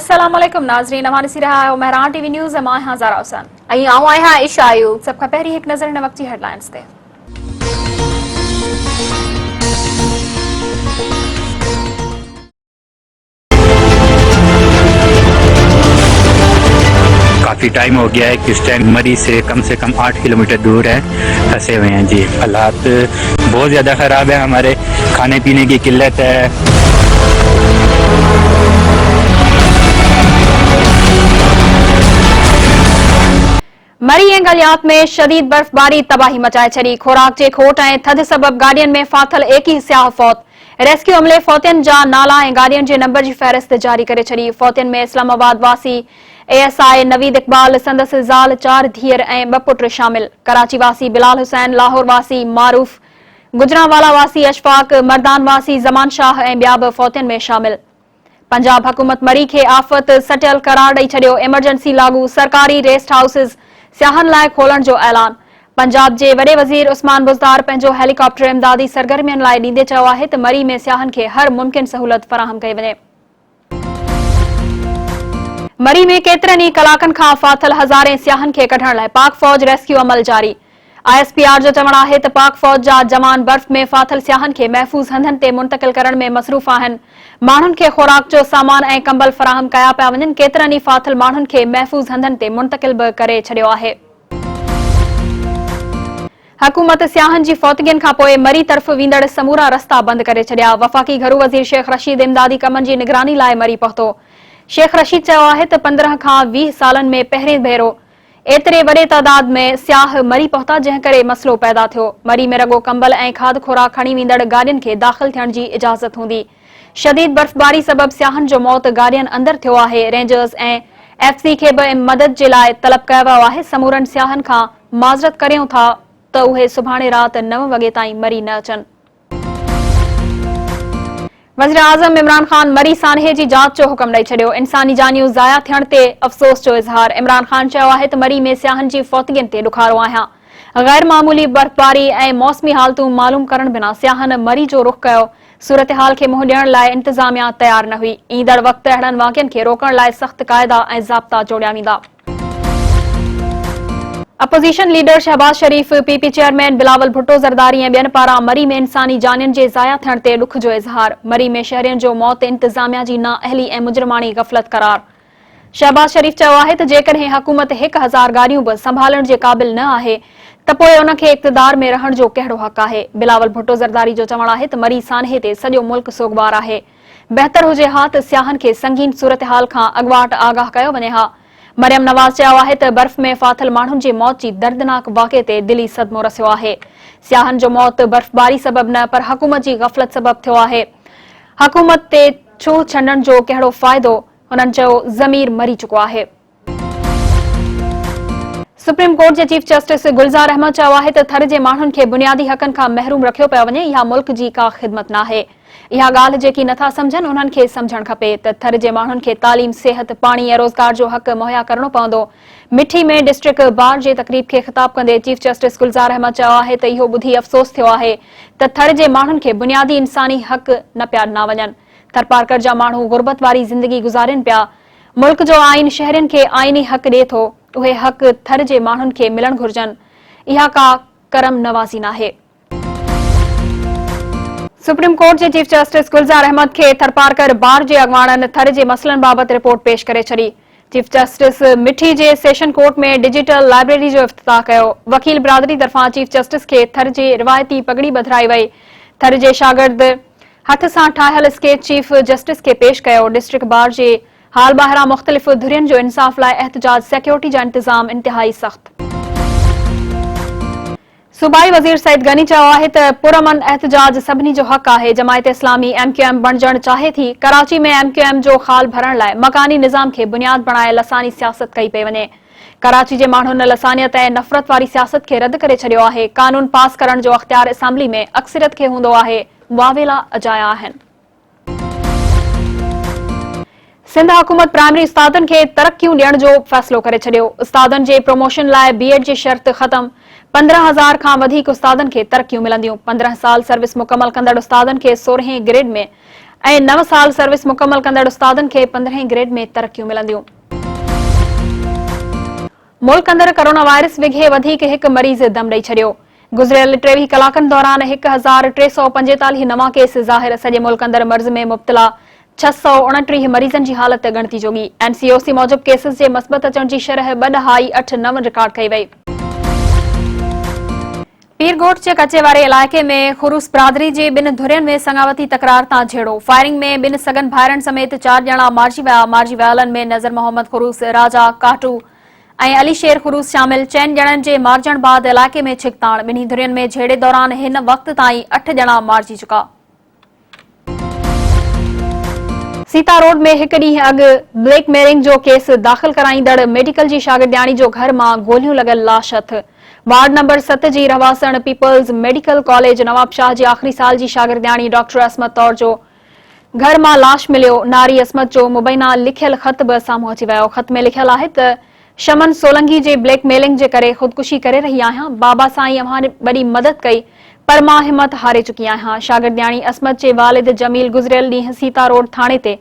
अस्सलाम वालेकुम नाज़रीन, हमारे से रहा है मेहरान टीवी न्यूज़ मां हज़ारा हुसैन ऐं आऊं आहियां आयशा आयूब। सबका पहिरीं हिकु नज़र हिन वक़्त जी हेडलाइंस ते। काफ़ी टाइम हो गया है कि इस टाइम मरी से कम 8 किलोमीटर दूर है, फंसे हुए हैं जी। हालात बहुत ज़्यादा ख़राब है, हमारे खाने पीने की किल्लत है। मरी ऐं गलियात में शदीद बर्फबारी तबाही मचाए छड़ी। खुराक जे खोट ऐं थधि सबब गाॾियुनि में फाथल एकी सियाह फौत। रेस्क्यू अमले फौतियन जा नाला ऐं गाॾियुनि जे नंबर जी फ़हरिस्त जारी करे छड़ी। फौतियन में इस्लामाबाद वासी ASI नवीद इक़बाल, संदसि ज़ाल, 4 धीअर ऐं 2 पुट शामिल। कराची वासी बिलाल हुसैन, लाहौर वासी मारूफ, गुजरांवाला वासी अशफाक, मर्दान वासी ज़मान शाह ऐं ॿिया बि फौतियन में शामिल। पंजाब हुकूमत मरी खे आफ़त सटियल करार ॾेई छॾियो। इमरजेंसी लागू, सरकारी रेस्ट हाउसिस सियाहन लाइ खोलण जो ऐलान। पंजाब जे वॾे वज़ीर उस्मान बुज़दार पंहिंजो हेलीकॉप्टर इमदादी सरगर्मियुनि लाइ ॾींदे चयो आहे त मरी में सियाहन खे हर मुमकिन सहूलियत फराहम कई वञे। मरी में केतिरनि ई कलाकनि खां फाथल हज़ारे सियाहन खे कढण लाइ पाक फ़ौज रेस्क्यू अमल जारी। ISPR जो चवणु आहे त पाक फ़ौज जा जवान बर्फ़ में फाथल सियाहन खे महफ़ूज़ हंधनि ते मुंतक़िल करण में मसरूफ़ आहिनि। माण्हुनि खे खुराक जो सामान ऐं कंबल फराहम कया पिया वञनि। केतिरनि ई फाथल माण्हुनि खे महफ़ूज़ हंधनि ते मुंतक़िल बि करे छॾियो आहे। हुकूमत सियाहन जी फौतगियुनि खां पोइ मरी तरफ़ वेंदड़ समूरा रस्ता बंदि करे छॾिया। वफ़ाक़ी घरू वज़ीर शेख रशीद इमदादी कमनि जी निगरानी लाइ मरी पहुतो। शेख रशीद चयो आहे त 15 खां 20 सालनि में पहिरें भेरो एतिरे वॾे तादाद में सियाह मरी पहुता, जंहिं करे मसइलो पैदा थियो। मरी में रगो कंबल ऐं खाद खुराक खणी वेंदड़ गाॾियुनि खे दाख़िल थियण जी इजाज़त हूंदी। शदीद बर्फ़बारी सबब सियाहन जो मौत गाॾियुनि अंदर थियो आहे। रेंजर्स ऐं FC खे बि मदद जे लाइ तलब कयो वियो आहे। समूरनि सियाहन खां माज़रत करियूं था त उहे सुभाणे राति 9 वॻे ताईं मरी न अचनि। वज़ीर आज़म इमरान ख़ान मरी सानहे जी जांच जो हुकुम ॾेई छॾियो। इंसानी जानियूं ज़ाया थियण ते अफ़सोस जो इज़हार। इमरान ख़ान चयो आहे त मरी में सियाहन जी फौतगियुनि ते ॾुखारो आहियां। गैर मामूली बर्फ़बारी ऐं मौसमी हालतूं मालूम करण बिना सियाहन मरी जो रुख़ कयो। सूरतहाल खे मुंहुं ॾियण लाइ इंतज़ामिया तयार न हुई। ईंदड़ वक़्तु अहिड़नि वाक़िअनि खे रोकण लाइ सख़्त क़ाइदा ऐं ज़ाब्ता जोड़िया वेंदा। अपोज़िशन लीडर शहबाज शरीफ, PP चेयरमैन बिलावल भुट्टो ज़रदारी ऐं ॿियनि पारां मरी में इंसानी जानियुनि जे ज़ाया थियण ते ॾुख जो इज़हार। मरी में शहरियुनि जो मौत इंतज़ामिया जी नाअहली ऐं मुजरमाणी ग़फ़लत करार। शहबाज शरीफ चयो आहे त जेकॾहिं हुकूमत 1000 गाॾियूं बि संभालण जे क़ाबिल न आहे त पोइ उन खे इक़्तिदार में रहण जो कहिड़ो हक़ आहे। बिलावल भुट्टो ज़रदारी जो चवणु आहे त मरी सानहे ते सॼो मुल्क सोगवार आहे। बहितर हुजे हा त सियाहन खे संगीन सूरतहाल खां अॻुवाट आगाह कयो वञे हा। मरियम नवाज़ चयो आहे त बर्फ़ में फाथल माण्हुनि जी मौत जी दर्दनाक वाक़े ते दिली सदमो रसियो आहे। सियाहन जो मौत बर्फ़बारी सबब न पर हुकूमत जी ग़फ़लत सबब थियो आहे। हुकूमत ते छो छंडण जो कहिड़ो फ़ाइदो, हुननि चयो। ज़मीर मरी चुको आहे। सुप्रीम कोर्ट जे चीफ जस्टिस गुलज़ार अहमद चयो आहे त थर जे माण्हुनि खे बुनियादी हक़नि खां महरूम रखियो पियो वञे। इहा मुल्क जी का ख़िदमत न आहे। इहा ॻाल्हि जेकी नथा सम्झनि उन्हनि खे सम्झणु खपे त थर जे माण्हुनि खे तालीम, सिहत, पाणी ऐं रोज़गार जो हक़ मुहैया करणो पवंदो। मिठी में डिस्ट्रिक्ट बार जे तक़रीब खे ख़िताब कंदे चीफ जस्टिस गुलज़ार अहमद चयो आहे त इहो ॿुधी अफ़सोस थियो आहे त थर जे माण्हुनि खे बुनियादी इंसानी हक़ न पिया ॾिना वञनि। थरपारकर जा माण्हू गुरबत वारी ज़िंदगी गुज़ारनि पिया। मुल्क जो आइन शहरियुनि खे आइनी हक़ ॾिए थो। उहे हक़ थर जे माण्हुनि खे मिलणु घुर्जनि। इहा का करम नवाज़ी नाहे। सुप्रीम कोर्ट जे चीफ जस्टिस गुलज़ार अहमद खे थरपारकर बार जे अॻवाननि थर जे मसइलनि बाबति रिपोर्ट पेश करे छॾी। चीफ जस्टिस मिठी जे सेशन कोर्ट में डिजिटल लाइब्रेरी जो इफ़्तिताह कयो। वकील बिरादरी तरफ़ां चीफ जस्टिस खे थर जे रिवायती पगड़ी बधाई वई। थर जे शागिर्द हथ सां ठाहियल स्केच चीफ जस्टिस खे पेश कयो। डिस्ट्रिक्ट बार जे हाल ॿाहिरां मुख़्तलिफ़ धुरियुनि जो इंसाफ़ लाइ एहतजाज, सिक्योरिटी जा इंतज़ाम इंतिहाई सख़्त। सूबाई वज़ीर सईद गनी चयो आहे त पुरअमन एहतजाज सभिनी जो हक़ आहे। जमायत इस्लामी MQM बणजणु चाहे थी। कराची में MQM जो खाल भरण लाइ मकानी निज़ाम खे बुनियाद बणाए लसानी सियासत कई पई वञे। कराची जे माण्हुनि लसानियत ऐं नफ़रत वारी सियासत खे रद्द करे छॾियो आहे। कानून पास करण जो अख़्तियार असेंबली में अक्सरियत खे हूंदो आहे। मुआविला अजाया आहिनि। सिंध हुकूमत प्राइमरी उस्तादनि खे तरक़ियूं ॾियण जो फ़ैसिलो करे छॾियो। उस्तादनि जे प्रमोशन लाइ B.Ed जी शर्त ख़तम। 15,000 खां वधीक उस्तादनि खे तरक़ियूं मिलंदियूं। 15 साल सर्विस मुकमल कंदड़ उस्तादनि खे 16हें ग्रेड में ऐं 9 साल सर्विस मुकमल कंदड़ उस्तादनि खे 15हें ग्रेड में तरक्कियूं मिलंदियूं। मुल्क अंदर कोरोना वायरस विघे वधीक हिकु मरीज़ दम ॾेई छॾियो। गुज़िरियल 23 कलाकनि दौरान 1345 नवां केस ज़ाहिर। सॼे मुल्क अंदर मर्ज़ में मुब्तला 629 मरीज़नि जी हालत ॻणती जोगी। एनसीओसी मूजिब केसेस जे मस्बत अचण जी शरह 2.89 रिकॉर्ड कई वई। पीरगोट जे कचे वारे इलाइक़े में खुरूस बिरादरी जे 2 धुरियुनि में संगावती तकरार तां झेड़ो। फायरिंग में 2 सगन भाइरनि समेत 4 ॼणा मारिजी विया। मारिजी वियलनि में नज़र मोहम्मद खुरूस, राजा काटू ऐं अली शेर खुरूस शामिल। 4 ॼणनि जे मारजण बाद इलाइक़े में छिकताण। 2 धुरियुनि में झेड़े दौरान हिन वक़्त ताईं 8 ॼणा मारिजी चुका। सीता रोड में हिकु ॾींहुं अॻु ब्लैकमेलिंग जो केस दाख़िल कराईंदड़ मेडिकल जी शागिर्दियाणी जो घर मां गोलियूं लॻल लाश हथ। वार्ड नंबर 7 जी रहवासण पीपल्स मेडिकल कॉलेज नवाबशाह जी आख़िरी साल जी शागिर्दियाणी डॉक्टर असमत तौर जो घर मां लाश मिलियो। नारी असमत जो मुबैना लिखियल ख़त बि साम्हूं अची वियो। ख़त में लिखियल आहे त शमन सोलंकी जे ब्लैकमेलिंग जे करे ख़ुदकुशी करे रही आहियां। बाबा साईं अव्हां वॾी मदद कई पर मां हिम्मत हारे चुकी आहियां। शागिर्दियाणी असमत जे वालिद जमील गुज़िरियल ॾींहुं सीता रोड थाणे ते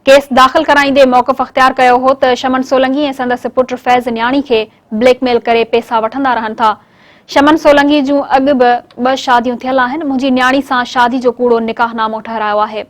केस दाख़िल कराईंदे मौक़िफ़ अख़्तियार कयो हो त शमन सोलंकी ऐं संदसि पुट फैज़ न्याणी खे ब्लैकमेल करे पैसा वठंदा रहनि था। शमन सोलंकी जूं अॻु बि 2 शादियूं थियल आहिनि। मुंहिंजी न्याणी सां शादी जो कूड़ो निकाहनामो ठहिरायो आहे।